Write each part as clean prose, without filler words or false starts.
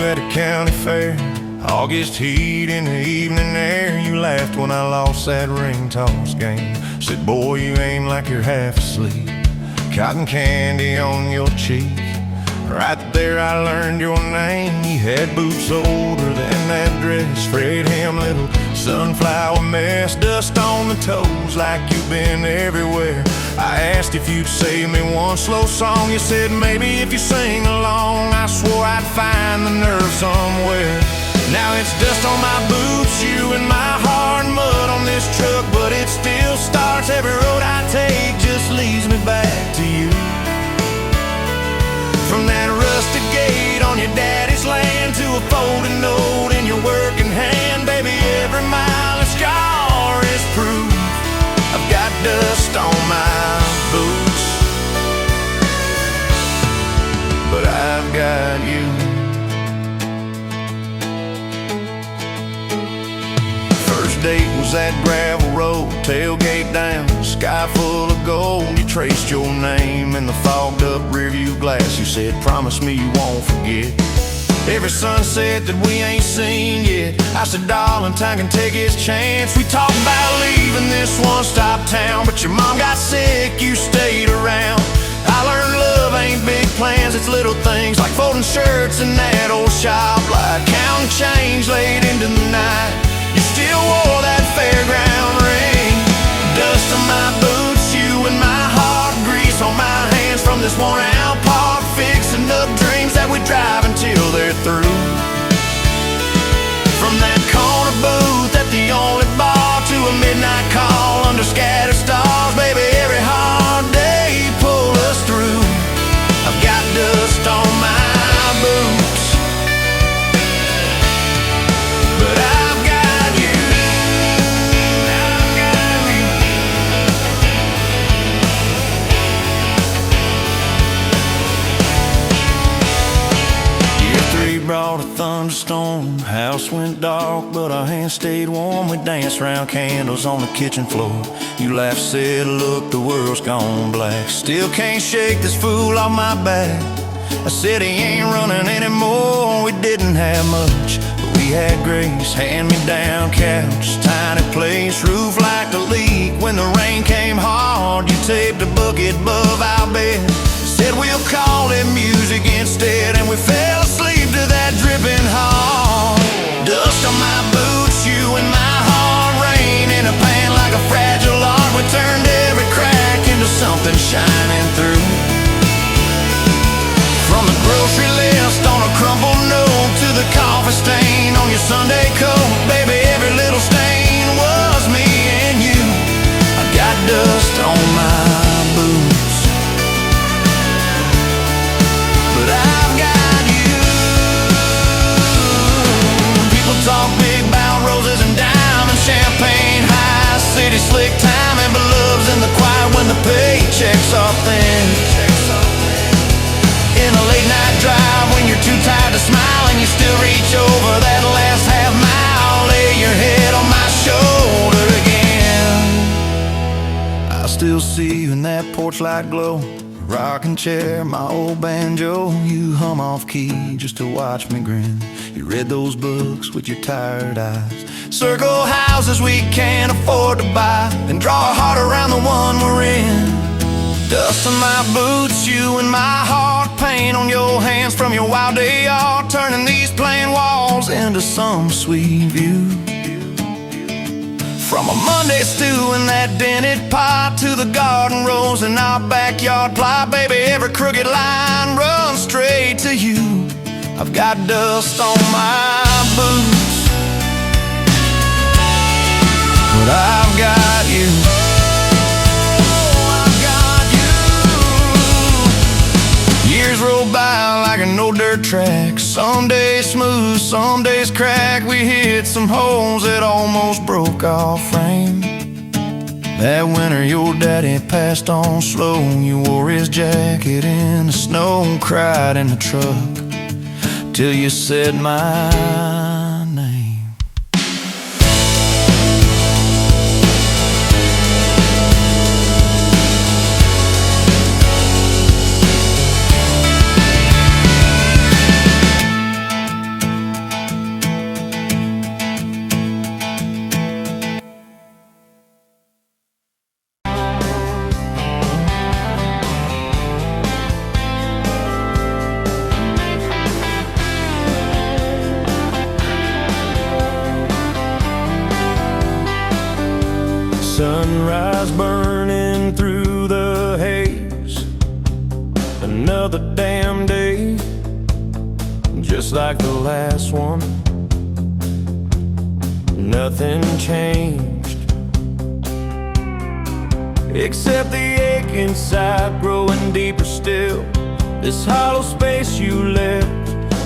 at a county fair, August heat in the evening air. You laughed when I lost that ring toss game. Said, boy, you ain't like you're half asleep. Cotton candy on your cheek. Right there I learned your name. You had boots older than that dress, frayed hem, little sunflower mess, dust on the toes like you've been everywhere. I asked if you'd save me one slow song. You said maybe if you sing along. I swore I'd find the nerve somewhere. Now it's dust on my boots, you and my hard mud on this truck, but it still starts. Every road I take just leads me back to you. From that rusted gate on your daddy's land to a folded note in your working hand, baby, every mile a scar is proof I've got dust on my boots, but I've got you. First date was that gravel road, tailgate down, sky full of gold. You traced your name in the fogged up rearview glass. You said, promise me you won't forget every sunset that we ain't seen yet. I said, darling, time can take its chance. We talked about leaving this one-stop town, but your mom got sick, you stayed around. I learned love ain't big plans, it's little things like folding shirts in that old shop light, counting change late into the night. You still wore that fairground ring. Dust on my boots, you and my heart, grease on my hands from this worn-out park, fixing up dreams that we drive until they're through. From that corner booth at the only bar to a midnight call under scattered stars, baby, every hard day pull us through. I've got dust on my boots, but I've got you. I've got you. Year 3 brought a thunderstorm. House went dark, but our hands stayed warm. We danced round candles on the kitchen floor. You laughed, said, look, the world's gone black. Still can't shake this fool off my back. I said he ain't running anymore. We didn't have much, but we had grace. Hand-me-down couch, tiny place, roof like a leak. When the rain came hard, you taped a bucket above our bed. Said we'll call it music instead, and we fell asleep to that dripping heart. Dust on my boots, you and my heart, rain in a pan like a fragile art. We turned every crack into something shining through. From the grocery list on a crumpled note to the coffee stain on your Sunday coat, baby, every little stain was me and you. I got dust on my boots, but I've got you. People talk big about roses and diamonds, champagne, high city slick timing, but love's in the quiet when the paychecks are thin. In a late night drive when you're too tired to smile and you still reach over that last half mile, lay your head on my shoulder again. I still see you in that porch light glow, rocking chair, my old banjo. You hum off key just to watch me grin. You read those books with your tired eyes, circle houses we can't afford to buy, and draw a heart around the one we're in. Dust on my boots, you and my heart, paint on your hands from your wild day art, turning these plain walls into some sweet view. From a Monday stew in that dented pot to the garden rose in our backyard plot, baby, every crooked line runs straight to you. I've got dust on my boots, but I've got you. Years roll by like an old dirt track, some days smooth, some days crack. We hit some holes that almost broke our frame. That winter your daddy passed on slow. You wore his jacket in the snow, cried in the truck till you said my name. sunrise burning through the haze. Another damn day, just like the last one. Nothing changed, except the ache inside growing deeper still. This hollow space you left,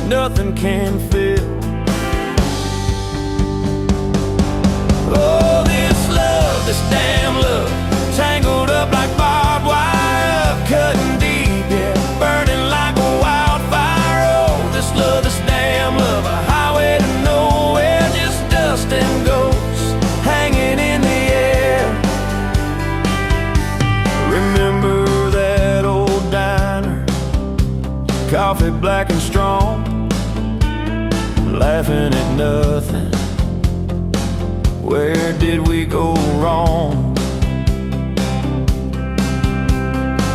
nothing can fill. Oh, this love, this damn love, tangled up like barbed wire, cutting deep, yeah, burning like a wildfire. Oh, this love, this damn love, a highway to nowhere, just dust and ghosts hanging in the air. Remember that old diner, coffee black and strong, laughing at nothing. Where did we go wrong?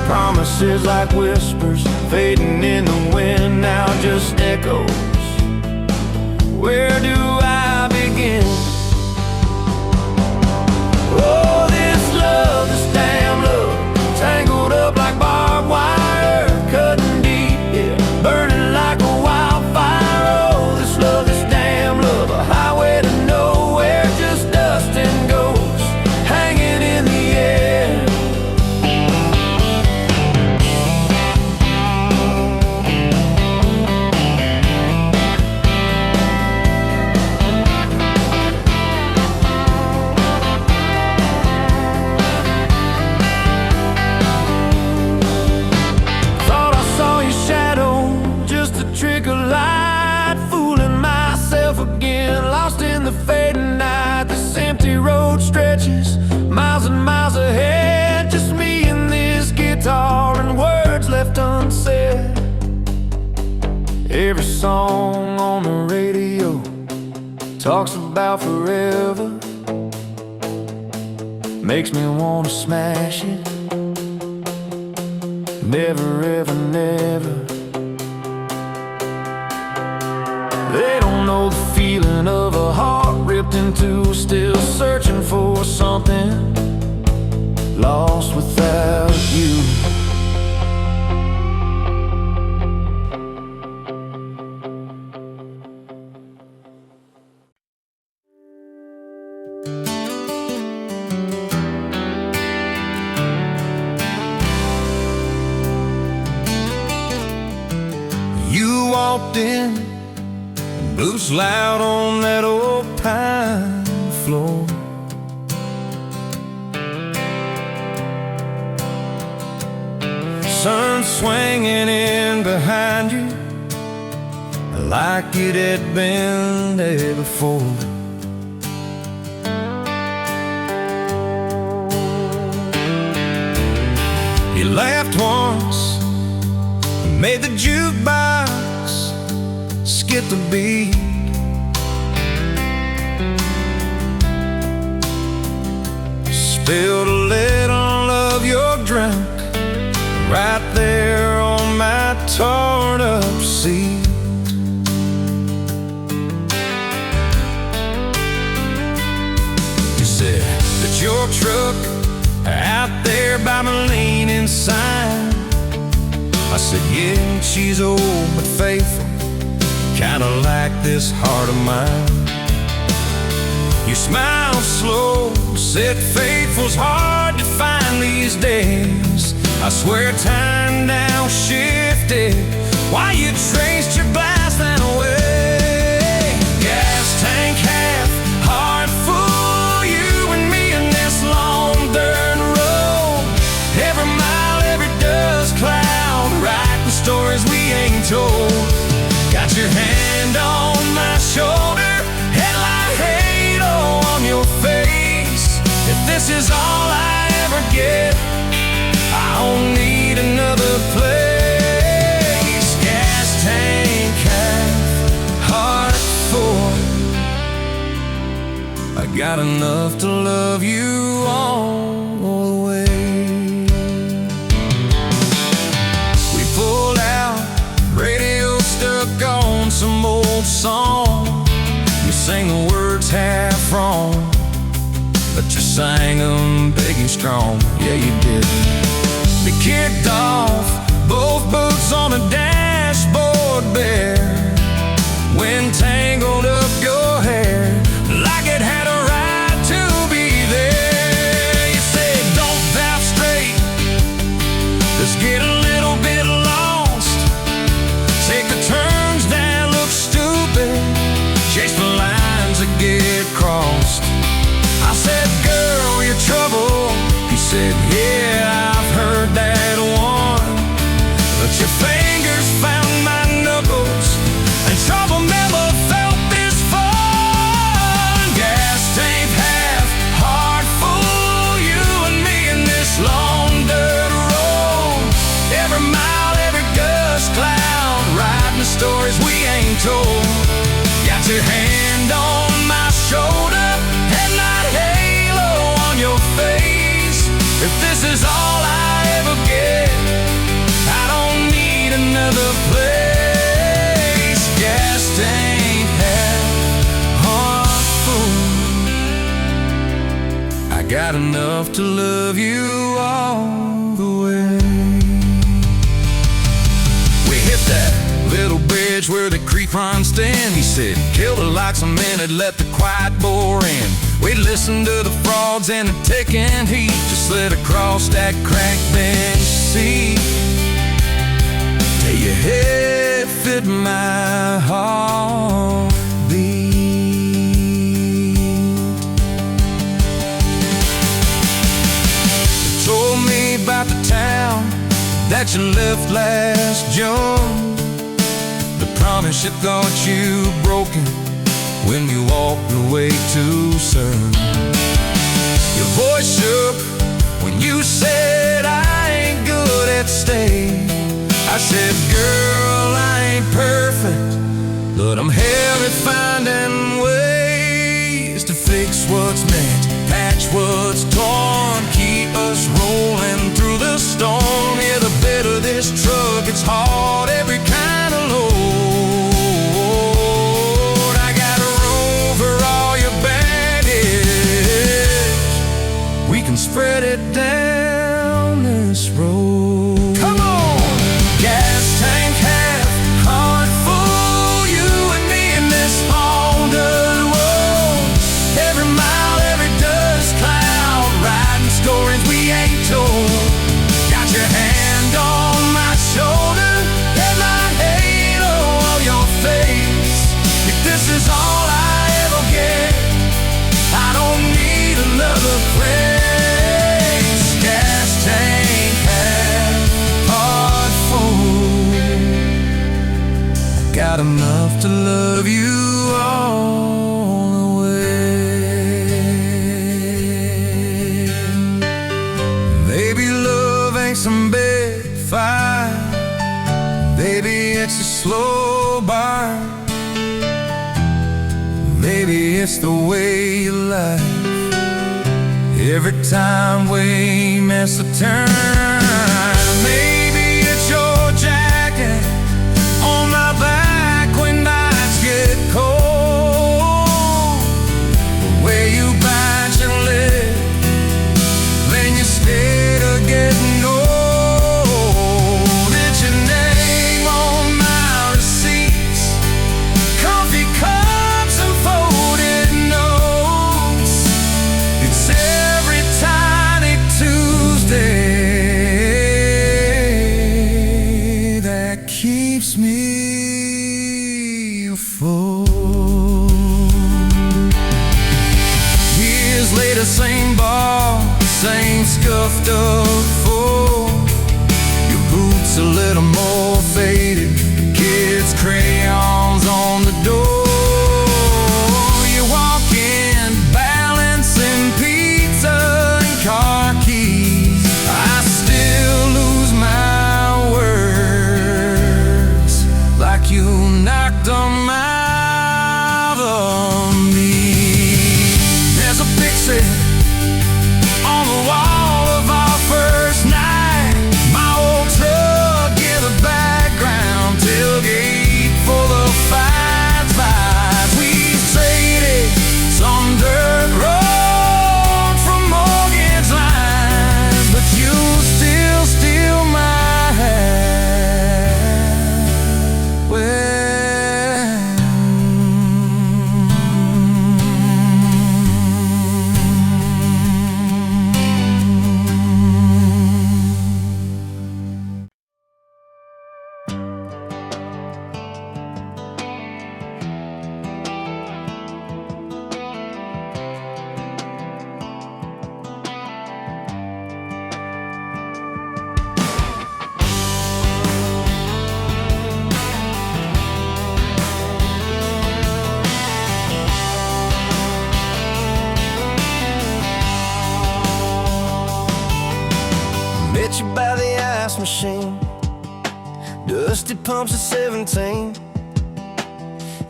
Promises like whispers fading in the wind, now just echoes. Where do I begin? Oh, this love, this damn love, tangled up like barbed wire, cutting deep, yeah, burning like a wildfire. Oh, this love, this damn love, a highway to nowhere, just dust and ghosts hanging in the air. Thought I saw your shadow, just a trick of light, fooling myself again, lost in the fading night. This empty road stretches miles and miles ahead, just me and this guitar and words left unsaid. Every song on the radio talks about forever, makes me wanna smash it. Never ever never. They don't know the feeling of a heart ripped in two, still searching for something, lost without you. You walked in, boots loud on that old pine floor. Sun swinging in behind you like it had been there before. You laughed once, made the jukebox skip the beat. Spilled a little of your drink right there on my torn up seat. You said that your truck out there by my leaning sign. I said, yeah, she's old but faithful, kinda like this heart of mine. You smiled slow, said faithful's hard to find these days. I swear time now shifted while you traced your blast that away. Gas tank half, heart full, you and me in this long dirt road. Every mile, every dust cloud, writing stories we ain't told. Got your hand on my shoulder, headlight halo on your face. If this is all I ever get, I don't need another place. Gas tank half, heart full, I got enough to love you all the way. We pulled out, radio stuck on some old song. We sang the words half wrong, but you sang them big and strong. Yeah, you did. They kicked off, both boots on the dashboard bare. Wind tangled up your hair like it had a right to be there. You said, don't drive straight, let's get a little bit lost. Take the turns that look stupid, chase the lines that get crossed. I said, girl, you're trouble. He said, yeah, I've heard that one. But your fingers found my knuckles, and trouble never felt this fun. Gas tank half, heart full, you and me in this long dirt road. Every mile, every gust cloud, riding the stories we ain't told. Got your hand on my shoulder, headlight halo on your face. If this is all I ever get, I don't need another place. Gas tank half, heart full. I got enough to love you all the way. We hit that little bridge where the creek runs thin. He said, kill the lights a minute, let the quiet bore in. We'd listen to the frogs and the ticking heat, just slid across that cracked bench seat. Till your head fit my heartbeat. You told me about the town that you left last June, the promise you thought you broken when you walked away too soon. Your voice shook when you said, I ain't good at staying. I said, girl, I ain't perfect, but I'm hell at finding ways to fix what's meant, patch what's torn, keep us rolling through the storm. Yeah, the bed of this truck, it's hard, every kind of load. I got room for all your baggage. We can spread it down this road. Come on! Gas tank half, heart full, you and me in this haunted world. Every mile, every dust cloud, riding stories we ain't told. Got your hand on my shoulder, headlight halo on your face. If this is all I ever get, I don't need another place. Gas tank half, heart full. Got enough to love you all the way. Maybe love ain't some big fight, maybe it's a slow burn, maybe it's the way you lie. Every time we miss a turn, maybe it's your jacket on my back when nights get cold. Where you bite your lip, then you stay to getting old. It's your name on my receipts, coffee cups and folded notes. It's every tiny Tuesday that keeps me afloat. Years later, same bar, same scuffed up floor. Your boots a little more faded, kids' crayons on the door. You walk in, balancing pizza and car keys. I still lose my words, like you knocked them out of me. There's a picture on the wall of our first night. My old truck in the background, tailgate full of fights machine, dusty pumps at 17.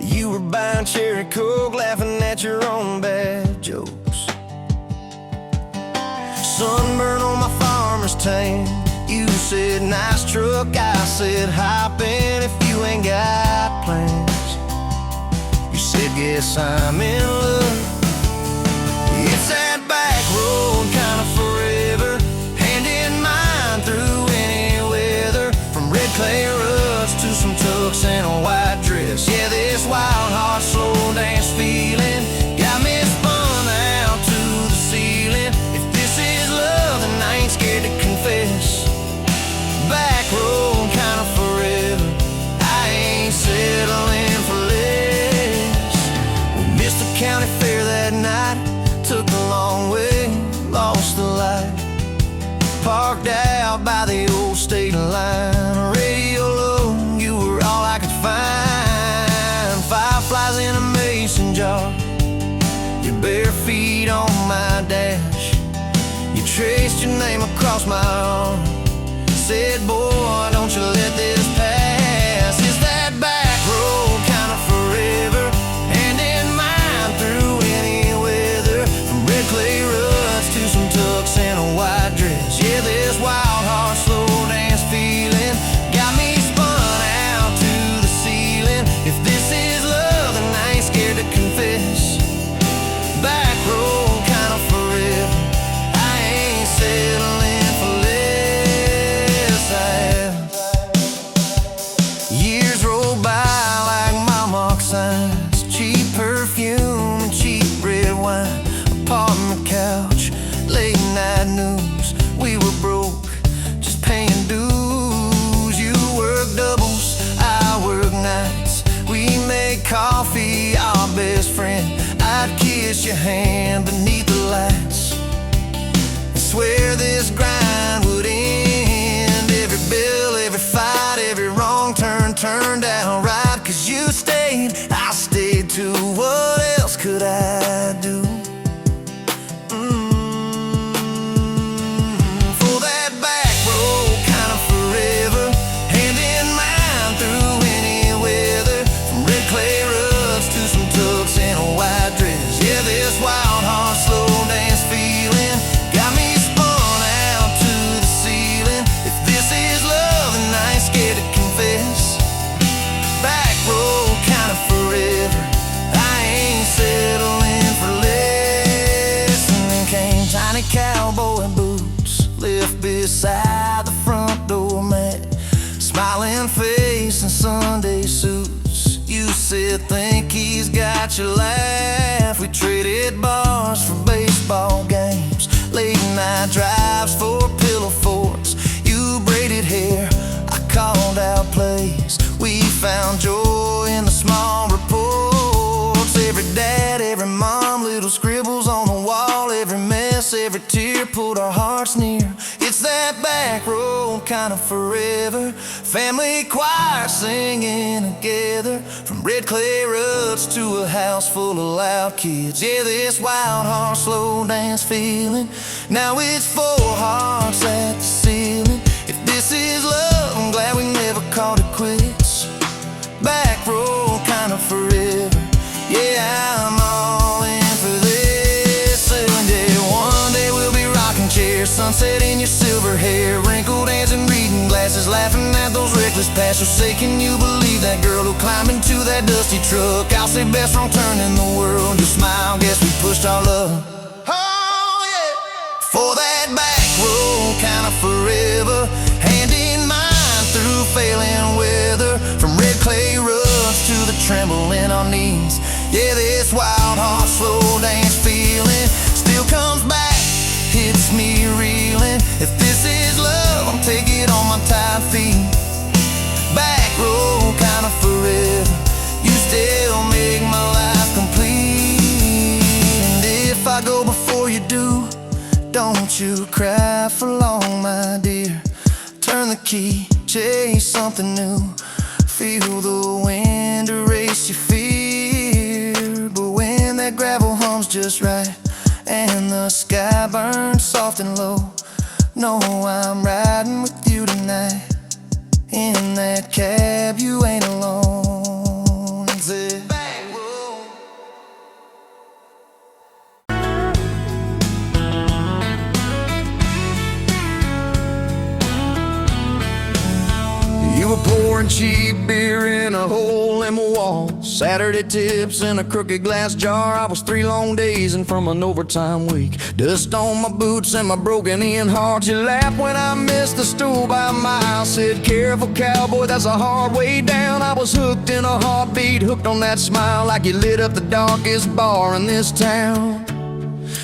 You were buying cherry coke, laughing at your own bad jokes. Sunburn on my farmer's tan. You said nice truck, I said hop in if you ain't got plans. You said guess I'm in love. It's that back road kind of forever, hand in mine through any weather. From red clay ruts to some tucks and a white dress. Yeah, this wild heart slow dance feeling got me spun out to the ceiling. If this is love, then I ain't scared to confess. Back road kind of forever, I ain't settling for less. We missed the county fair that night, took the long way, lost the light. Parked out by the old state line, radio low, you were all I could find. Fireflies in a mason jar, your bare feet on my dash. You traced your name across my arm, said, boy, don't you let this pass. Is that back road kind of forever, hand in mine through any weather. From red clay ruts to some tucks and a white dress. Yeah, this wild heart slow dance feeling got me spun out to the ceiling. If this is love, then I ain't scared to confess. Back road kind of forever, I ain't settling for less. Years roll by like mile mark signs, cheap perfume and cheap red wine. Apartment couch, late night news. We were broke, just paying dues. You work doubles, I work nights. We made coffee, our best friend. I'd kiss your hand beneath the lights and swear this grind would end. Every bill, every fight, every wrong turn turned out right. Cause you stayed, I stayed too. What else could I do? For that back road kind of forever, hand in mine through any weather. From red clay ruts to some tucks and a white dress. Yeah, this wild heart slow dance feeling got me spun out to the ceiling. If this is love, then I ain't scared to confess. Back road kind of forever, I ain't settling for less. And then came tiny cowboy boots, left beside the front door mat. Smiling face and Sunday suits. You said think he's got your laugh. We traded bars for baseball games, late night drives for pillow forts. You braided hair, I called out plays. We found joy in the small reports. Every dad, every mom, little scribbles on the wall. Every mess, every tear pulled our hearts near. It's that back road kind of forever, family choir singing together. From red clay ruts to a house full of loud kids. Yeah, this wild heart slow dance feeling, now it's four hearts at the ceiling. If this is love, I'm glad we never called it quits. Back road kind of forever, yeah, I'm all in for this. And yeah, one day we'll be rocking chairs, sunset in your silver hair, wrinkled hands and reading glasses, laughing at those reckless past. So say, can you believe that girl who climbed into that dusty truck? I'll say best wrong turn in the world. You smile, guess we pushed our love. Oh yeah, for that back road kind of forever, hand in mine through failing weather. From red clay ruts to the tremble in our knees. Yeah, this wild heart slow dance feeling still comes back, hits me reeling. If this is love, I'll take it on my tired feet. Back road kind of forever, you still make my life complete. And if I go before you do, don't you cry for long, my dear. Turn the key, chase something new. Feel the wind erase your fear. But when that gravel hums just right and the sky burns soft and low, know I'm riding with you tonight. In that cab, you ain't alone. Say, bang, whoa. You were pouring cheap beer in a hole in my wall. Saturday tips in a crooked glass jar. I was 3 long days and from an overtime week. Dust on my boots and my broken in heart. You laughed when I missed the stool by a mile. Said, careful cowboy, that's a hard way down. I was hooked in a heartbeat, hooked on that smile. Like you lit up the darkest bar in this town.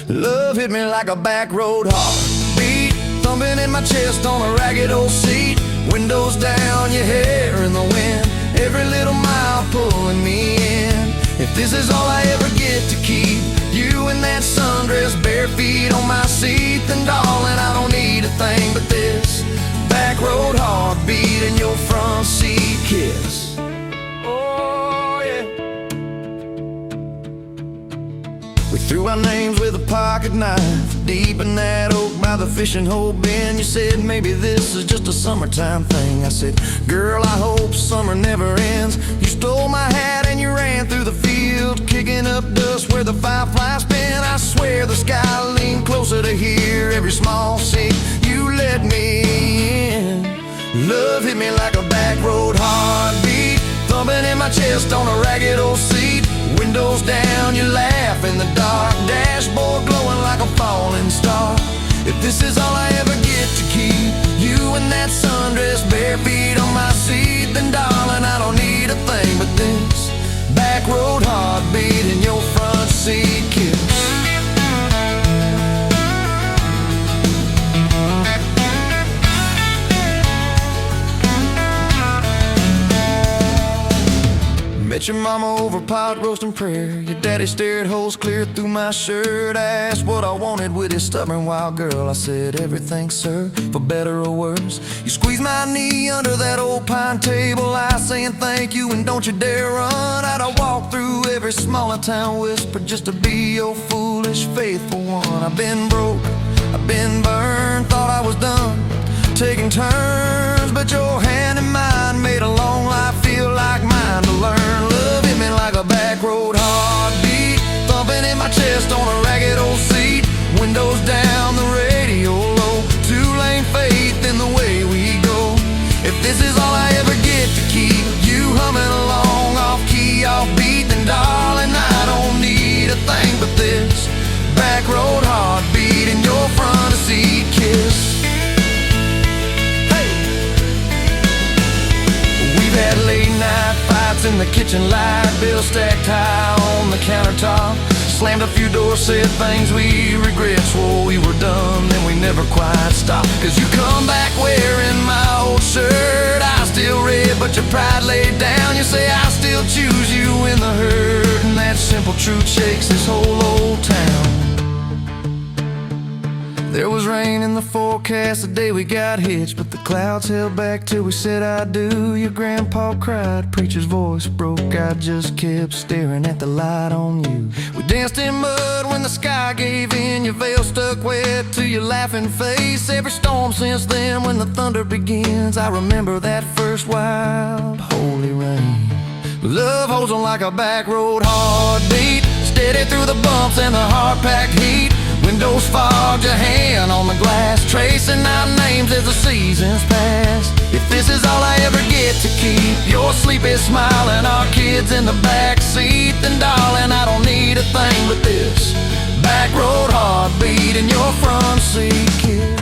Love hit me like a back road heartbeat, thumping in my chest on a ragged old seat. Windows down, your hair in the wind, every little mile pulling me in. If this is all I ever get to keep, you in that sundress, bare feet on my seat, then darling, I don't need a thing but this back road heartbeat and your front seat kiss. Oh yeah. We threw our names with a pocket knife deep in that oak by the fishing hole bin. You said maybe this is just a summertime thing. I said, girl, I hope summer never ends. You stole my hat and you ran through the field, kicking up dust where the fireflies spin. I swear the sky leaned closer to hear every small sing. You let me in. Love hit me like a back road heartbeat, thumping in my chest on a ragged old seat. Windows down, you laugh in the dark, dashboard glowing like a falling star. If this is all I ever get to keep, you in that sundress, bare feet on my seat, then darling, I don't need a thing but this back road heartbeat and your front seat kiss. Met your mama over pot roast and prayer. Your daddy stared holes clear through my shirt. I asked what I wanted with his stubborn wild girl. I said everything, sir, for better or worse. You squeezed my knee under that old pine table, I saying thank you and don't you dare run. I'd walk through every smaller town whisper just to be your foolish faithful one. I've been broke, I've been burned, thought I was done taking turns, but your hand in mine made a long life feel like mine to learn. Love hit me like a back road heartbeat, thumping in my chest on a ragged old seat. Windows down, the radio low, 2-lane faith in the way we go. If this is all I ever get to keep, you humming along off key, off beat, then darling, I don't need a thing but this back road heartbeat and your front seat kiss. Had late night fights in the kitchen light, bills stacked high on the countertop. Slammed a few doors, said things we regret, swore we were done, then we never quite stopped. Cause you come back wearing my old shirt, I still red but your pride laid down. You say I still choose you in the hurt, and that simple truth shakes this whole old town. There was rain in the forecast the day we got hitched, but the clouds held back till we said I do. Your grandpa cried, preacher's voice broke, I just kept staring at the light on you. We danced in mud when the sky gave in, your veil stuck wet to your laughing face. Every storm since then when the thunder begins, I remember that first wild holy rain. Love holds on like a back road heartbeat, steady through the bumps and the hard-packed heat. Windows fogged, your hand on the glass, tracing out names as the seasons pass. If this is all I ever get to keep, your sleepy smile and our kids in the back seat, then darling, I don't need a thing but this back road heartbeat and your front seat kiss.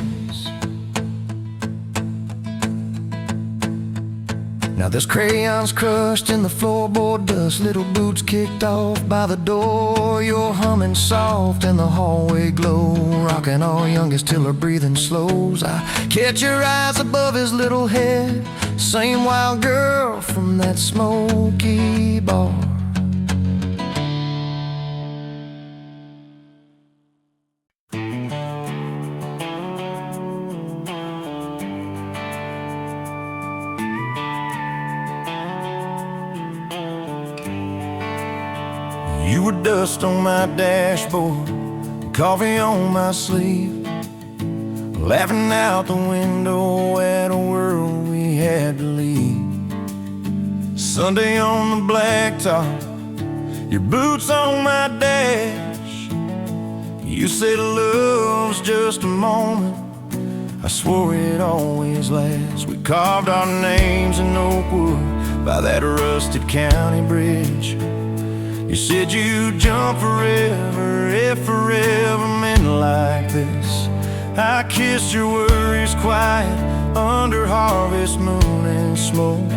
Now there's crayons crushed in the floorboard dust, little boots kicked off by the door. You're humming soft in the hallway glow, rocking our youngest till her breathing slows. I catch your eyes above his little head, same wild girl from that smoky bar. You were dust on my dashboard, coffee on my sleeve, laughing out the window at a world we had to leave. Sunday on the blacktop, your boots on my dash. You said love's just a moment, I swore it'd always last. We carved our names in oak wood by that rusted county bridge. You said you'd jump forever if forever meant like this. I kissed your worries quiet under harvest moon and smoke.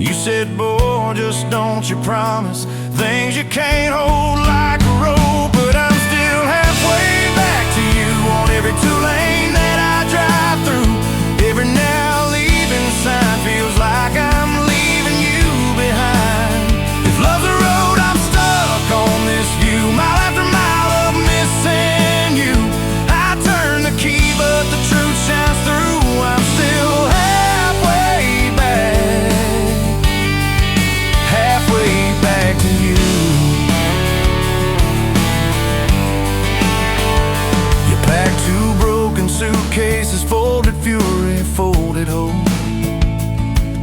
You said, boy, just don't you promise things you can't hold like a rope. But I'm still halfway back to you on every two-lane that I drive through. Every now leaving sign feels like I'm leaving you behind. If love's a road, I'm stuck on this view, mile after mile of missing you. I turn the key, but the truth shines through. I'm still halfway back to you. You packed two broken suitcases, folded fury, folded hope.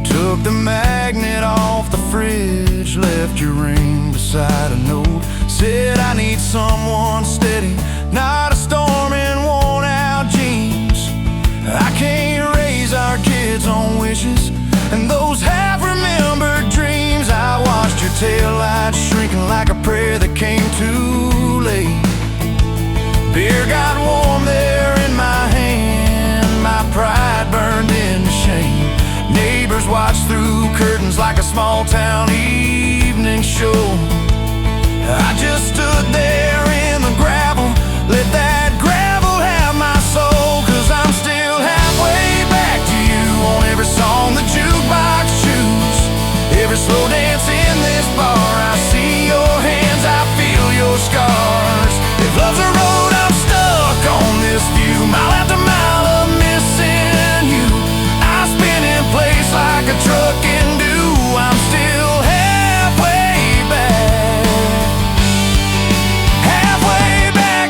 Took the magnet off the fridge, left your ring beside a note. Said I need someone steady, not a storm in worn out jeans. I can't raise our kids on wishes and those half-remembered dreams. I watched your taillights shrinking like a prayer that came too late. Beer got warm there in my hand, my pride burned into shame. Neighbors watched through curtains like a small-town evening show. I just stood there in the gravel, let that gravel have my soul. 'Cause I'm still halfway back to you on every song the jukebox choose. Every slow dance in this bar, I see your hands, I feel your scars. If love's a road, I'm stuck on this view, mile after mile of missing you. I spin in place like a truck can do. I'm still halfway back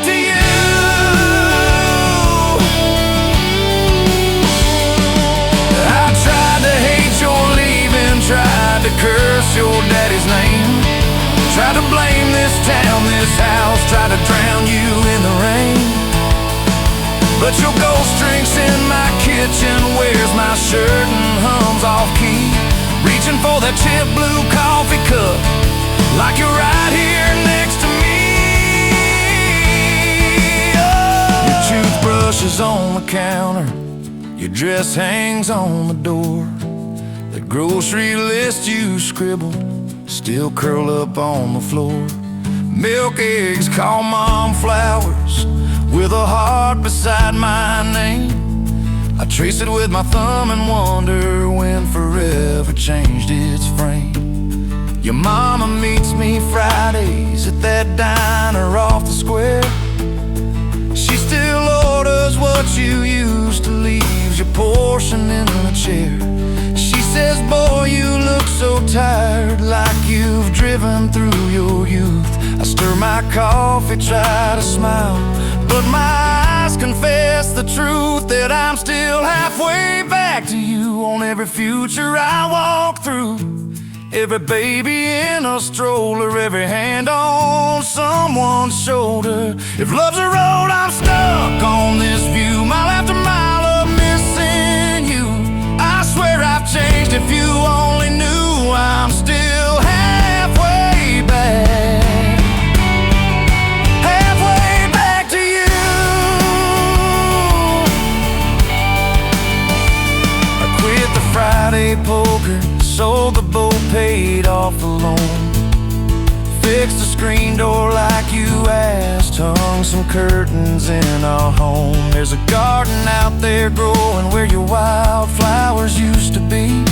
to you. I tried to hate your leaving, tried to curse your daddy's name, tried to blame this town, this house, tried to drown you in the rain. But your ghost drinks in my kitchen, wears my shirt and hums off key, reaching for that chip blue coffee cup like you're right here next to me. Oh. Your toothbrush is on the counter, your dress hangs on the door. The grocery list you scribbled still curl up on the floor. Milk, eggs, call mom flowers with a heart beside my name. I trace it with my thumb and wonder when forever changed its frame. Your mama meets me Fridays at that diner off the square. She still orders what you used to, leaves your portion in the chair. She says, boy, you look so tired, like you've driven through your youth. I stir my coffee, try to smile, but my eyes confess the truth, that I'm still halfway back to you on every future I walk through. Every baby in a stroller, every hand on someone's shoulder. If love's a road, I'm stuck on this view, mile after mile of missing you. I swear I've changed, if you only knew. I'm still halfway back, halfway back to you. I quit the Friday poker, sold the boat, paid off the loan, fixed the screen door like you asked, hung some curtains in our home. There's a garden out there growing where your wildflowers used to be.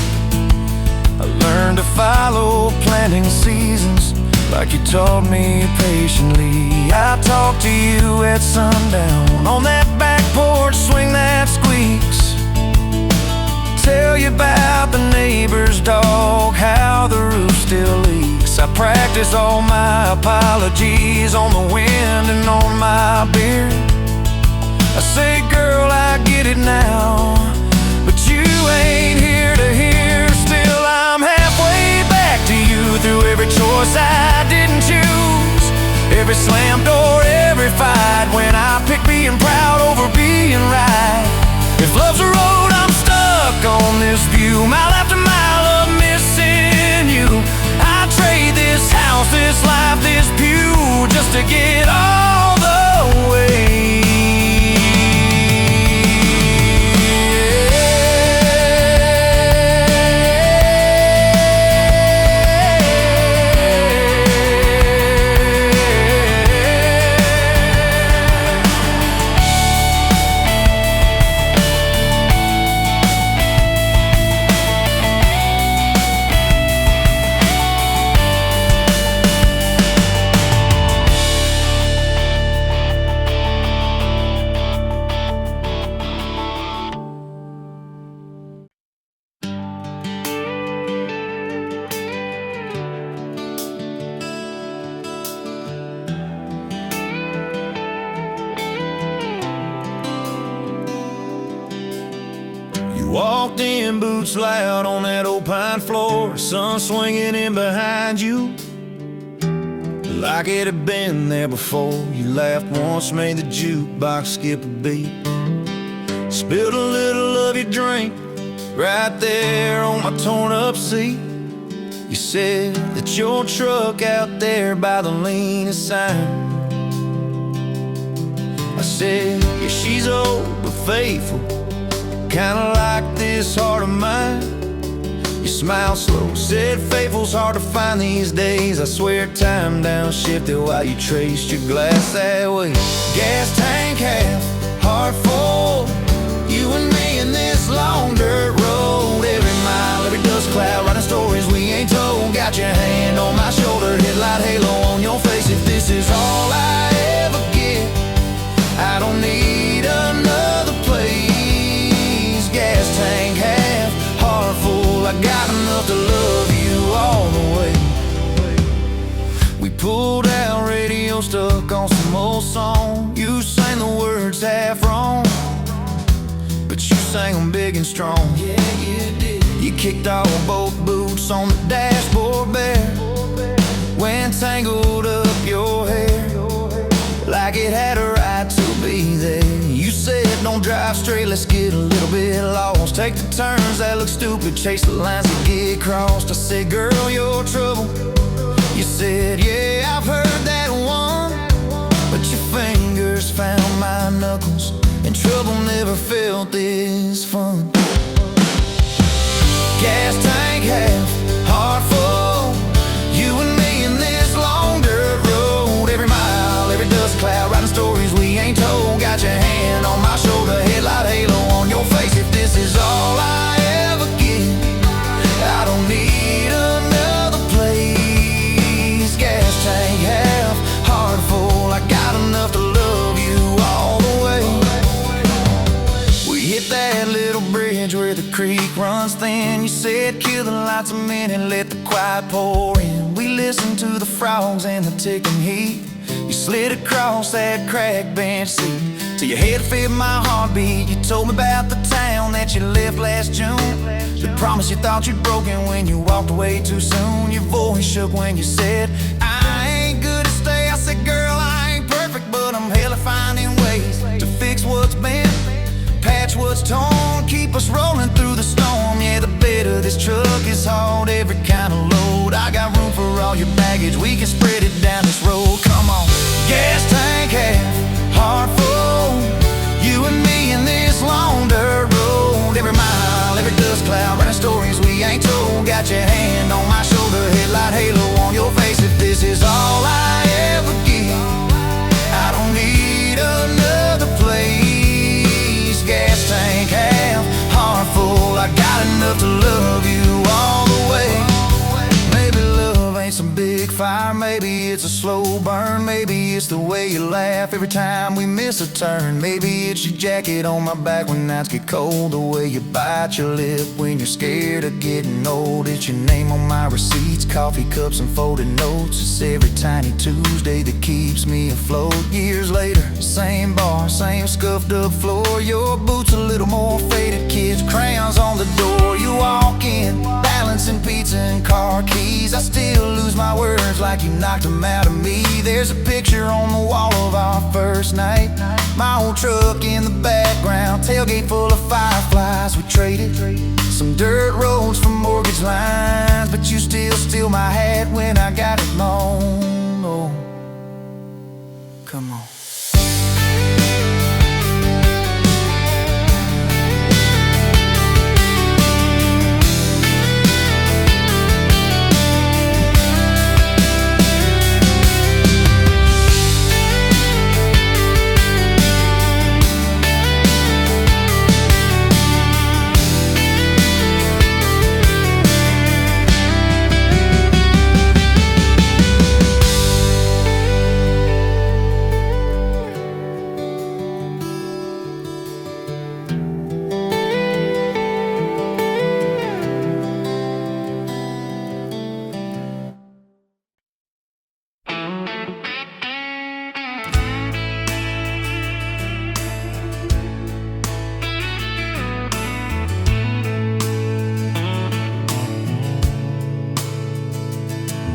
I learned to follow planting seasons like you taught me patiently. I talk to you at sundown on that back porch swing that squeaks. Tell you about the neighbor's dog, how the roof still leaks. I practice all my apologies on the wind and on my beard. I say, girl, every slam door, every fight, when I pick being proud over being right. If love's a road, I'm stuck on this view, mile after mile of missing you. I'd trade this house, this life, this pew, just to get all the way. Walked in, boots loud on that old pine floor, sun swinging in behind you like it had been there before. You laughed once, made the jukebox skip a beat, spilled a little of your drink right there on my torn up seat. You said that your truck out there by the leanest sign. I said, yeah, she's old but faithful, kinda like this heart of mine. You smiled slow, said faithful's hard to find these days. I swear time downshifted while you traced your glass that way. Gas tank half, heart full, you and me in this long dirt road. Every mile, every dust cloud, writing stories we ain't told. Got your hand on my shoulder, headlight halo on your face. If this is all I ever get, I don't need another place. Gas tank half, heart full, I got enough to love you all the way. We pulled out, radio stuck on some old song. You sang the words half wrong, but you sang them big and strong. Yeah, you did. You kicked off both boots on the dashboard bare, when tangled up your hair like it had a right to be there. You said don't drive straight, let's get a little bit lost, take the turns that look stupid, chase the lines that get crossed. I said, girl, you're trouble. You said, yeah, I've heard that one, but your fingers found my knuckles, and trouble never felt this fun. Gas tank half, heart full, you and me in this long dirt road. Every mile, every dust cloud, writing stories we ain't told. Got your hand on my shoulder, headlight halo on your face. If this is all I ever get, I don't need another place. Gas tank half, heart full, I got enough to love you all the way. We hit that little bridge where the creek runs thin. You said kill the lights a minute, let the quiet pour in. We listened to the frogs and the ticking heat. You slid across that cracked bench seat till your head fit my heartbeat. You told me about the town that you left last June, the promise you thought you'd broken when you walked away too soon. Your voice shook when you said, I ain't good to stay. I said, girl, I ain't perfect, but I'm hella finding ways to fix what's bent, patch what's torn, keep us rolling through the storm. Yeah, the bed of this truck is hauled, every kind of load. I got room for all your baggage, we can spread it down this road. Come on. Gas tank half, heart full, you and me in this long dirt road. Every mile, every dust cloud, writing stories we ain't told. Got your hand on my shoulder, headlight halo on your face. If this is all I ever get, I don't need another place. Gas tank half, heart full, I got enough to love you all the way. Maybe love ain't some big fire, maybe it's a slow burn, maybe it's the way you laugh every time we miss a turn. Maybe it's your jacket on my back when nights get cold, the way you bite your lip when you're scared of getting old. It's your name on my receipts, coffee cups and folded notes. It's every tiny Tuesday that keeps me afloat. Years later, same bar, same scuffed up floor, your boots a little more faded, kids crayons on the door. You walk in, balancing pizza and car keys. I still lose my words like you knocked them out of me. There's a picture on the wall of our first night. My old truck in the background, tailgate full of fireflies. We traded some dirt roads for mortgage lines, but you still steal my hat when I got it mown. Oh, come on.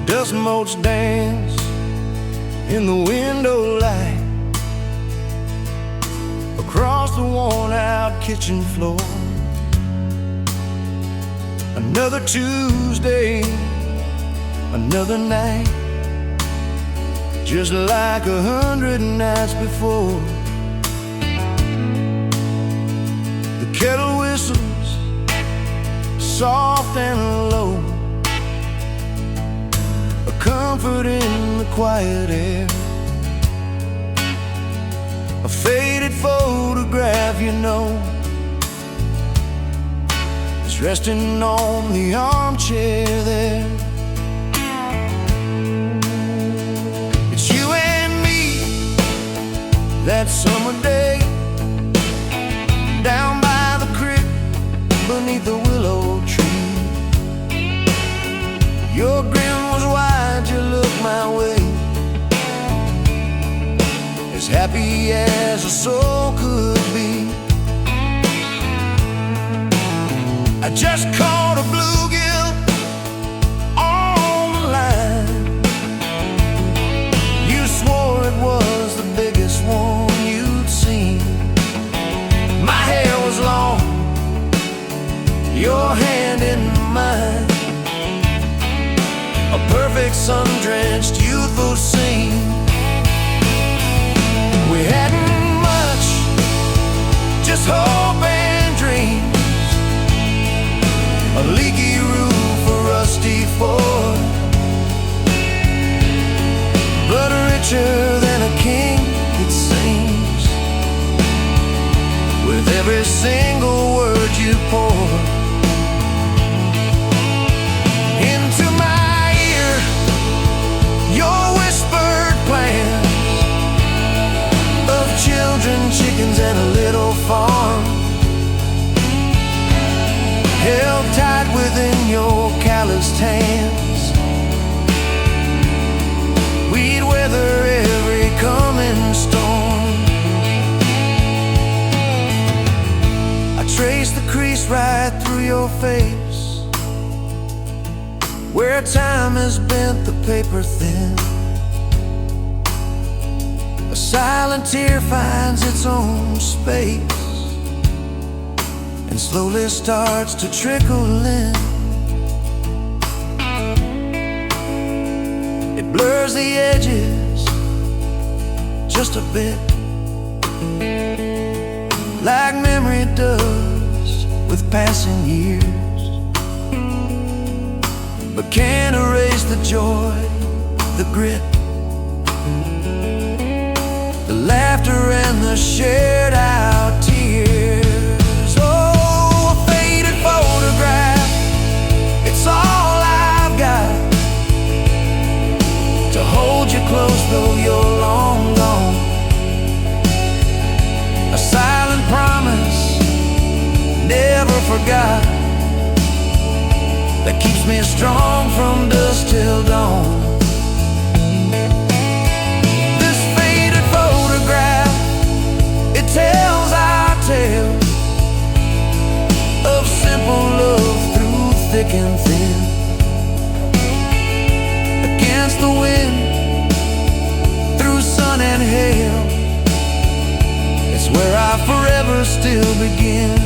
Dust motes dance in the window light across the worn-out kitchen floor. Another Tuesday, another night, just like 100 nights before. The kettle whistles soft and low, comfort in the quiet air. A faded photograph, you know, is resting on the armchair there. It's you and me that summer day, down by the creek beneath the willow tree. Your grin was wide, you looked my way, as happy as a soul could be. I just caught a bluegill on the line. You swore it was the biggest one you'd seen. My hair was long, your hand in mine, a perfect sun-drenched youthful scene. We hadn't much, just hope and dreams, a leaky roof, a rusty Ford, but richer than a king, it seems, with every single word you poured into my ear. Your whispered plans of children, chickens, and a little farm, held tight within your calloused hands. We'd weather every coming storm. I traced the crease right through your face, where time has bent the paper thin. A silent tear finds its own space and slowly starts to trickle in. It blurs the edges just a bit, like memory does with passing years, but can't erase the joy, the grit, the laughter and the shared out tears. Oh, a faded photograph, it's all I've got to hold you close though you're long gone. A silent promise, never forgot, that keeps me strong from dusk till dawn. This faded photograph, tells our tale of simple love through thick and thin. Against the wind, through sun and hail, it's where I forever still begin.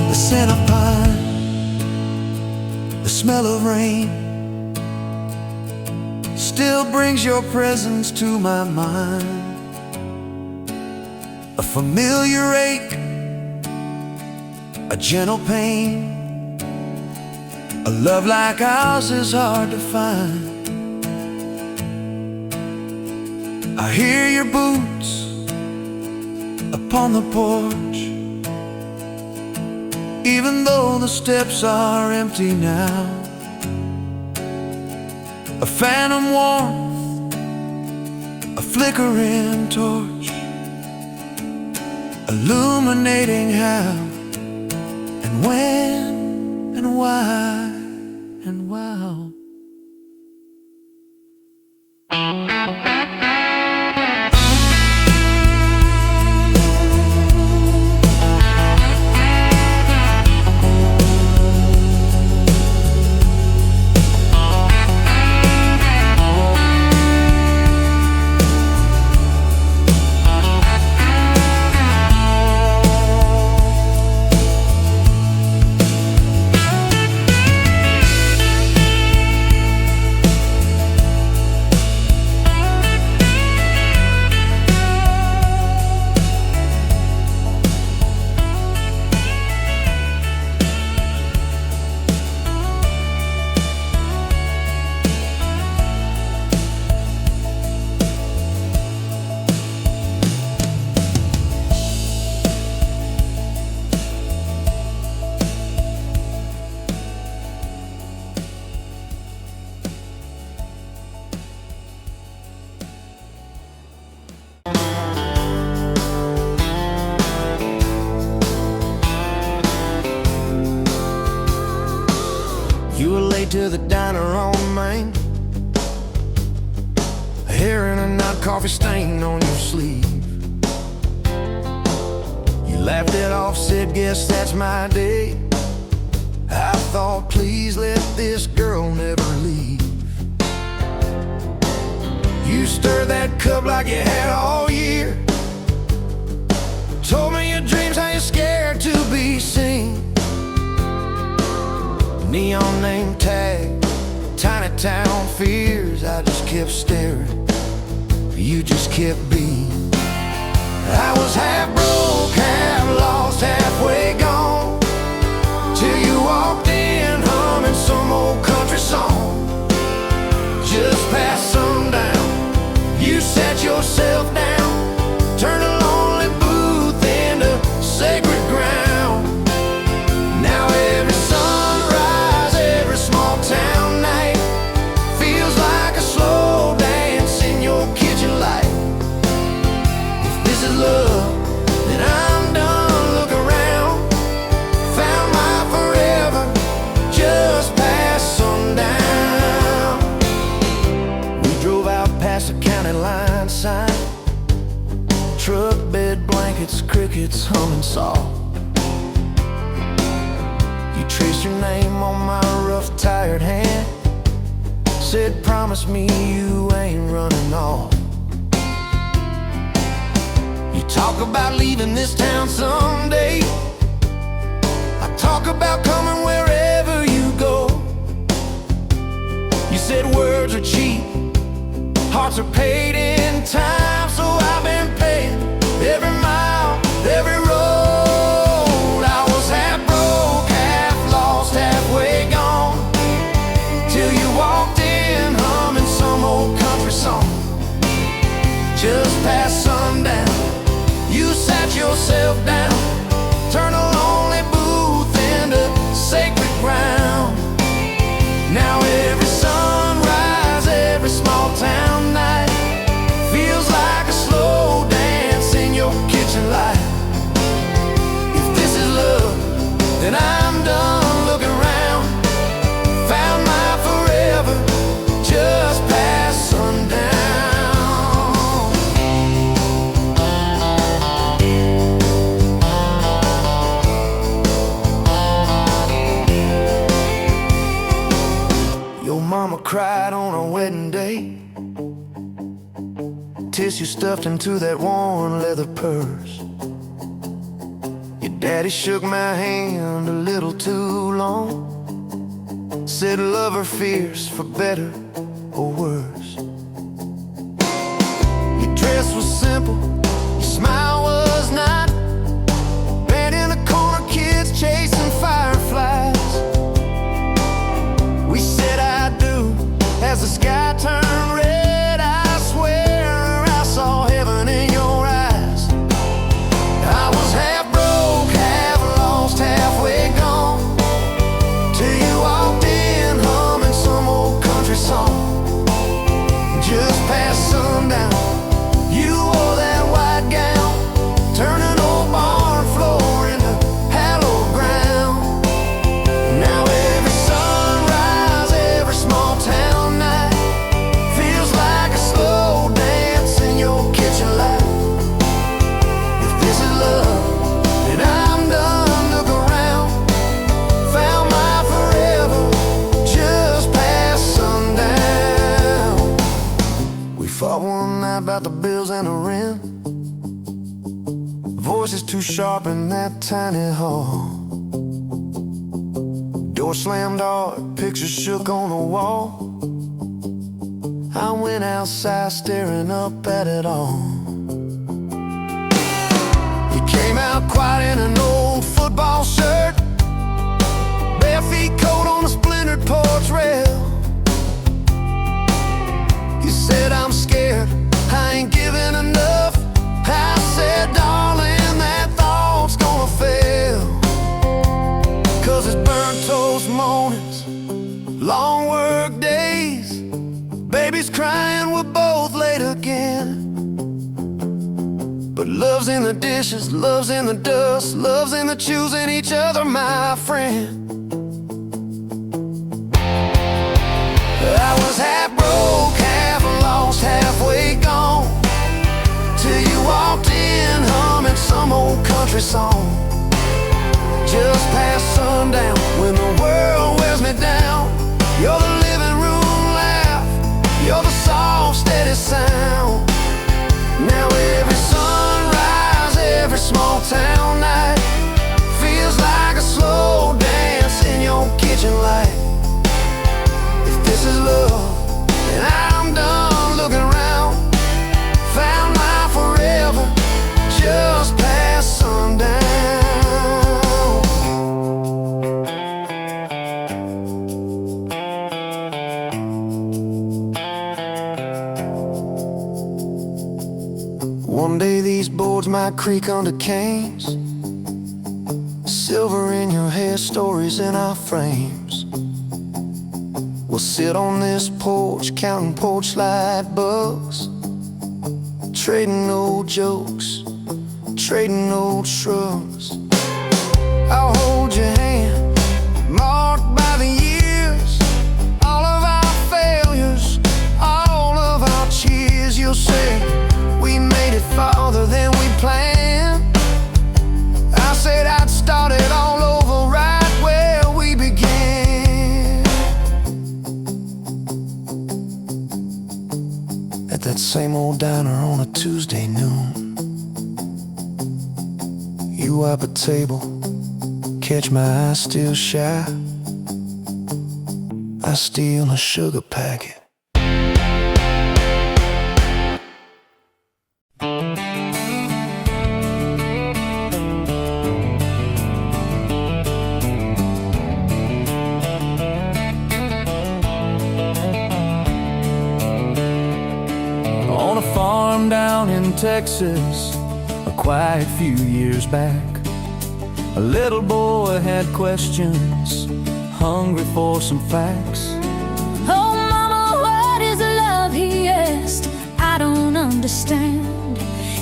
The scent of pine, the smell of rain, still brings your presence to my mind. A familiar ache, a gentle pain, a love like ours is hard to find. I hear your boots upon the porch, even though the steps are empty now. A phantom warmth, a flickering torch, illuminating how and when and why and wow. You were late to the diner on Main, a hair and a knot coffee stain on your sleeve. You laughed it off, said, guess that's my day. I thought, please let this girl never leave. You stirred that cup like you had all year, told me your dreams, how you're scared to be seen. Neon name tag, tiny town fears. I just kept staring, you just kept being. I was half broke, half lost, halfway gone, till you walked in humming some old country song. Just past sundown, you sat yourself down, turned a lonely booth into sacred ground. Now every sunrise, every small town night feels like a slow dance in your kitchen light. If this is love, then I'm done. Look around, found my forever just past sundown. We drove out past the county line sign, truck bed blankets, crickets humming soft. You traced your name on my rough, tired hand, said, promise me you ain't running off. You talk about leaving this town someday, I talk about coming wherever you go. You said words are cheap, hearts are paid in time, so I've been paying every mile, every road. I was half broke, half lost, halfway gone, till you walked in humming some old country song. Just past sundown, you sat yourself down, turned a lonely booth into sacred ground. Now every sunrise, every small town night feels like a kiss you stuffed into that worn leather purse. Your daddy shook my hand a little too long, said love or fears for better or worse. Your dress was simple, your smile was not. Band in a corner, kids chasing fireflies. We said I do as the sky turned red. I swear I saw heaven in your eyes. I was half broke, half lost, halfway gone, till you walked in humming some old country song. Just past sundown, you wore that white gown, turning old barn floor into hallowed ground. Now every sunrise, every small town night feels like a slow dance in your kitchen light. If this is love, then I'm done. Look around, found my forever just past sundown. We fought one night about the bills and the rent. Voices too sharp in that tiny hall. Door slammed hard, pictures shook on the wall. I went outside staring up at it all. You came out quiet in an old football shirt, bare feet coat on a splintered porch rail. You said I'm scared, I ain't giving enough. I said, darling, that thought's gonna fail. 'Cause it's burnt toast mornings, long work days, babies crying, we're both late again. But love's in the dishes, love's in the dust, love's in the choosing each other, my friend. I was half broke, half lost, halfway gone, till you walked in humming some old country song. Just past sundown, when the world wears me down, you're the living room laugh, you're the soft steady sound. Now every sunrise, every small town night feels like a slow dance in your kitchen light. If this is love, then I'm done looking around, found my forever just past sundown. One day these boards might creak under canes, silver in your hair, stories in our frames. We'll sit on this porch, counting porch light bugs, trading old jokes, trading old shrugs. I'll hold your hand, marked by the years, all of our failures, all of our cheers. You'll say we made it farther than we planned. I said I'd start it all over right where we began. At that same old diner on a Tuesday noon, you wipe a table, catch my eye still shy. I steal a sugar packet. On a farm down in Texas, a quiet few years back, a little boy had questions, hungry for some facts. Oh mama, what is love, he asked. I don't understand.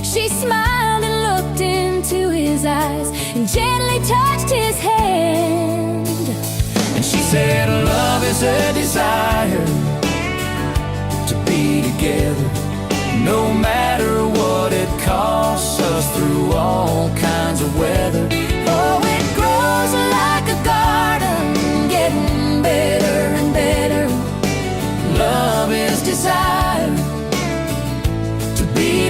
She smiled and looked into his eyes and gently touched his hand. And she said love is a desire to be together, no matter what it costs us, through all kinds of weather. Oh, it grows like a garden, getting better and better. Love is desire to be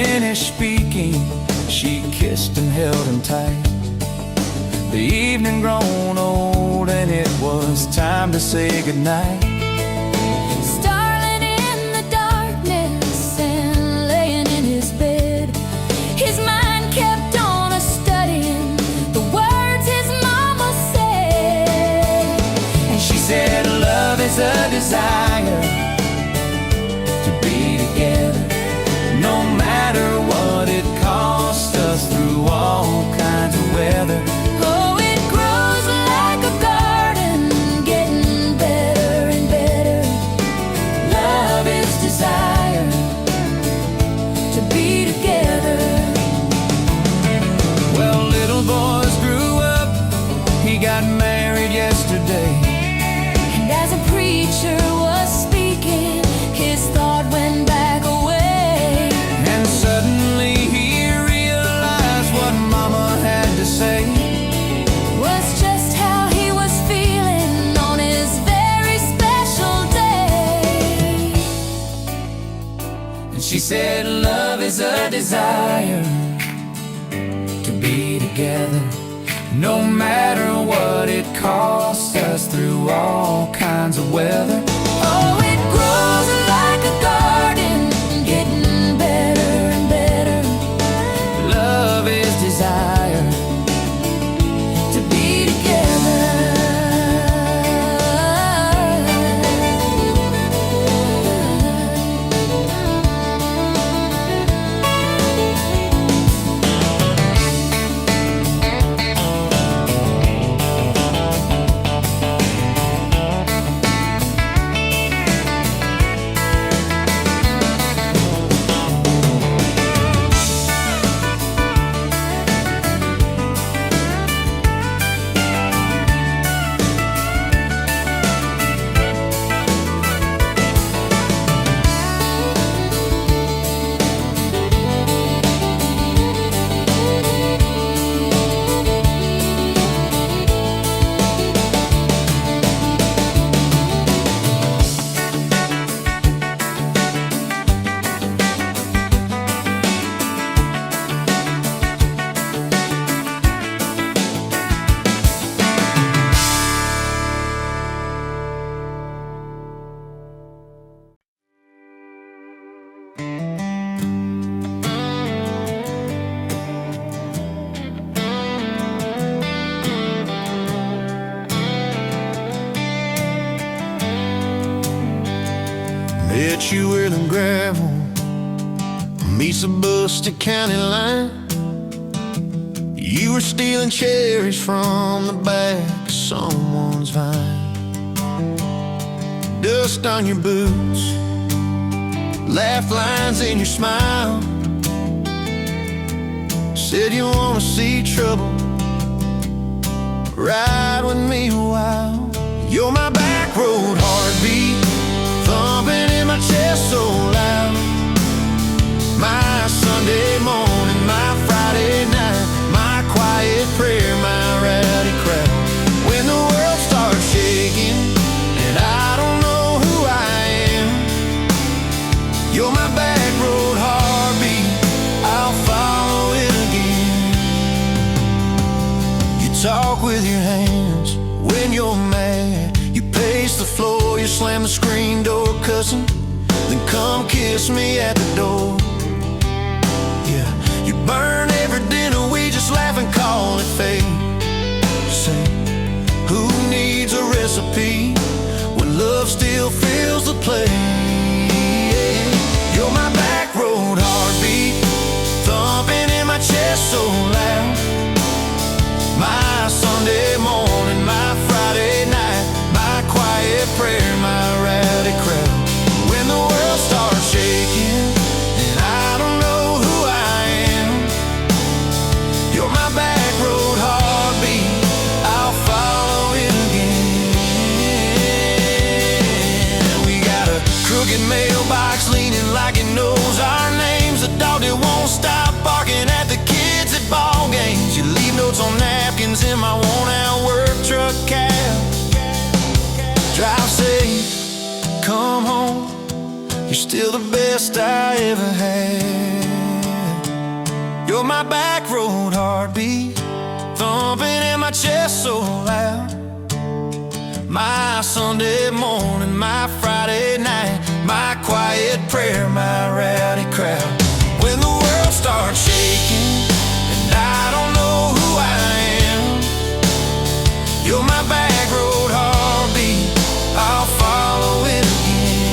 finished speaking, she kissed and held him tight. The evening grown old and it was time to say goodnight. Starling in the darkness and laying in his bed, his mind kept on a-studying the words his mama said. And she said, love is a desire to be together, no matter what it costs us through all kinds of weather. Oh, it grows like a garden, getting better and better. Love is desire to be together. Well, little boys grew up, he got married yesterday. And as a preacher was speaking, his thought went back away. And suddenly he realized what mama had to say. Was just how he was feeling on his very special day. And she said, love is a desire to be together, no matter what it costs us through all kinds of weather. Oh, it grows like a garden, getting better and better. Love is desire To be together. Met you where the gravel meets the Busted County line. You were stealing cherries from the back of someone's vine. Dust on your boots, laugh lines in your smile. Said you wanna see trouble, ride with me a while. You're my back road heartbeat, thumping in my chest so loud. My Sunday morning, my Friday night, my quiet prayer, my rowdy crowd. When the world starts shaking and I don't know who I am, you're my back road heartbeat, I'll follow it again. You talk with your hands when you're mad, you pace the floor, you slam the screen door cussing, then come kiss me at the door. Yeah, you burn every dinner, we just laugh and call it fate. Say, who needs a recipe when love still fills the plate? You're my back road heartbeat, thumping in my chest so loud. My Sunday morning, my Friday night, my quiet prayer, my rowdy crowd. When the world starts shaking and I don't know who I am, you're my back road heartbeat, I'll follow it again. We got a crooked mailbox leaning like it knows our names, a dog that won't stop barking at the kids at ball games. You leave notes on napkins in my worn-out work truck cab. Drive safe, come home, you're still the best I ever had. You're my back road heartbeat, thumping in my chest so loud. My Sunday morning, my Friday night, my quiet prayer, my rowdy crowd. When the world starts shaking and I don't know who I am, you're my back road heartbeat, I'll follow it again.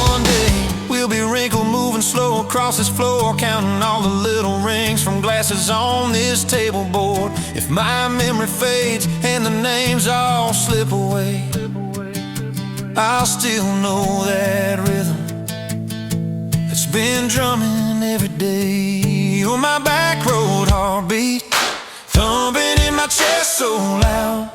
One day we'll be wrinkled, moving slow across this floor, counting all the little rings from glasses on this table board. If my memory fades and the names all slip away, I'll still know that rhythm that's been drumming every day. You're my back road heartbeat, thumping in my chest so loud.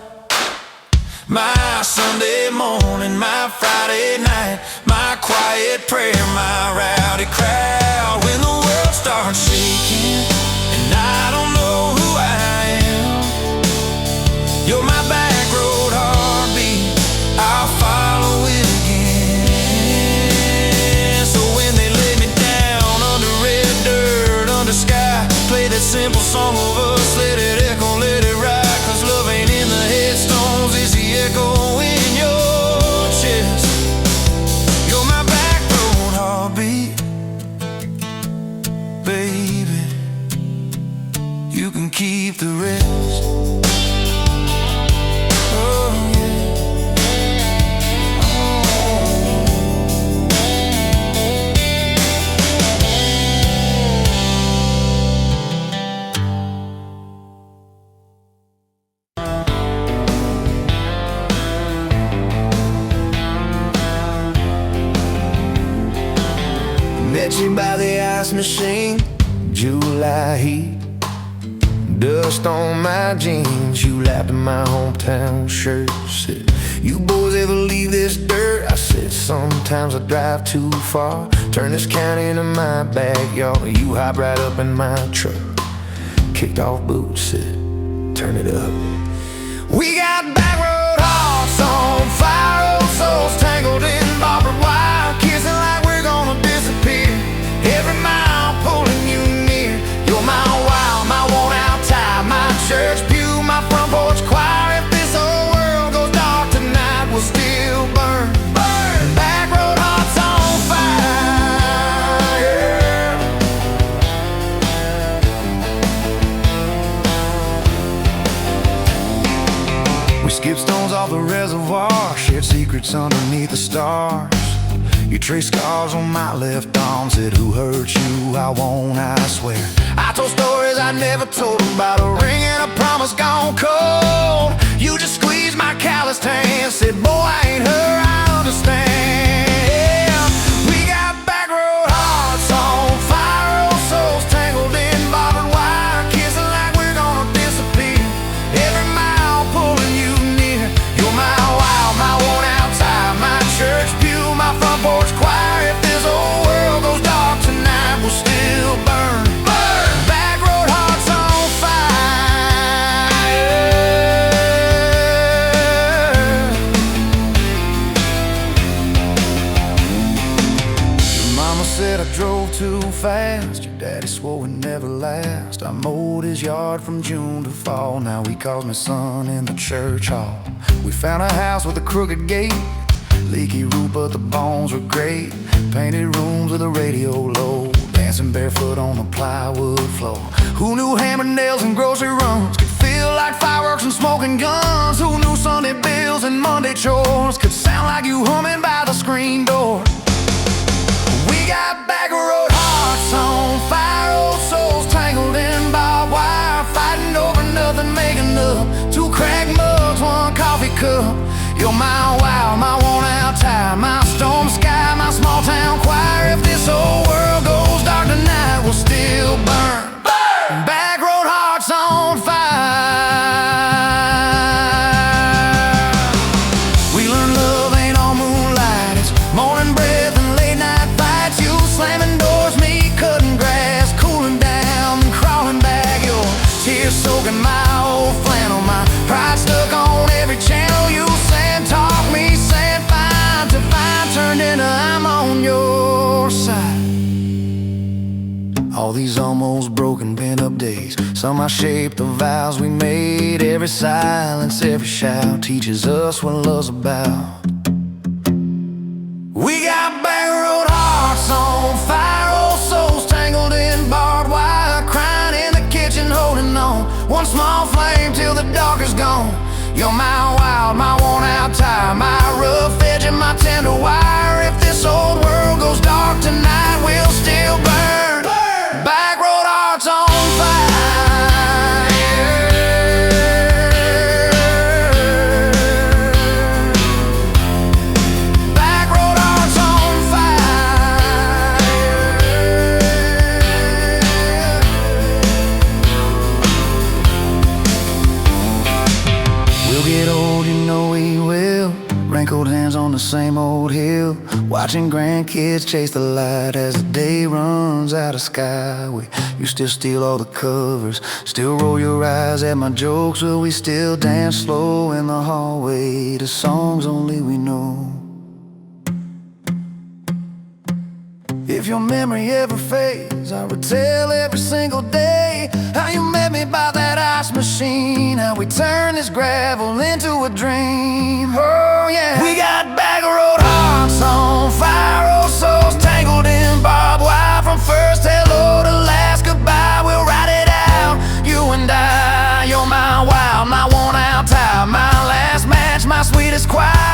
My Sunday morning, my Friday night, my quiet prayer, my rowdy crowd. When the world starts shaking and I don't know who I am, you're my back road heartbeat, I'll follow it again. So when they lay me down under red dirt, under sky, play that simple song of us, let it echo, let it ride. Cause love ain't in the headstones, it's the echo in your chest. You're my back road heartbeat, baby, you can keep the rest. Oh yeah. Met you by the ice machine, July heat, dust on my jeans. You laughed at my hometown shirt, said, you boys ever leave this dirt? I said, sometimes I drive too far, turn this county into my backyard. You hop right up in my truck, kicked off boots, said, turn it up. We got back road hearts on fire, old souls tangled in barbed wire, kissing like we're gonna disappear. Every mile pulling you near. You're my wow, my worn out tie, my church pew, my front porch choir. If this whole world goes dark tonight, we'll still burn. Burn! Back road hearts on fire. We skip stones off the reservoir, shared secrets underneath the stars. You trace scars on my left arm, said who hurt you, I won't, I swear. I told stories I never told about a ring and a promise gone cold. You just squeezed my calloused hand, said boy I ain't her, I understand. We got back road hearts on fire, old souls tangled in barbed wire, kissing like we're gonna disappear. Every mile pulling you near. You're my wow, my worn out tie, my church pew, my front porch choir. If this whole world goes dark tonight, we'll still burn. Burn! Back road hearts on fire. Your mama said I drove too fast, your daddy swore we'd never last. I mowed his yard from June to fall, now he calls me son in the church hall. We found a house with a crooked gate, leaky roof but the bones were great. Painted rooms with a radio low, dancing barefoot on the plywood floor. Who knew hammered nails and grocery runs could feel like fireworks and smoking guns? Who knew Sunday bills and Monday chores could sound like you humming by the screen door? We got back road hearts on fire, old souls tangled in barbed wire, fighting over nothing, making up two cracked mugs, one coffee cup. You're my wow, my worn out tie, my storm sky, my small town choir. If this whole world goes dark tonight, we'll still burn. Burn! Back road hearts on fire. We learned love ain't all moonlight, it's morning breath and late night fights. You slamming doors, me cutting grass, some old broken pent-up days. Somehow shaped the vows we made. Every silence, every shout teaches us what love's about. We got back road hearts on fire, old souls tangled in barbed wire, crying in the kitchen, holding on. One small flame till the dark is gone. You're my wild, my worn-out tire, my rough edge and my tender wire. If this old world goes dark tonight, we'll still burn. Back road hearts on fire. Back road hearts on fire. We'll get old, you know we will. Wrinkled hands on the same old hill, watching grandkids chase the light as the day runs out of sky. You still steal all the covers, still roll your eyes at my jokes. Will we still dance slow in the hallway to songs only we know? If your memory ever fades, I retell every single day how you met me by that ice machine, how we turned this gravel into a dream. Oh yeah, we got back road hearts on fire, old souls tangled in barbed wire. From first hello to last goodbye, we'll ride it out, you and I. You're my wild, my worn out tire, my last match, my sweetest choir.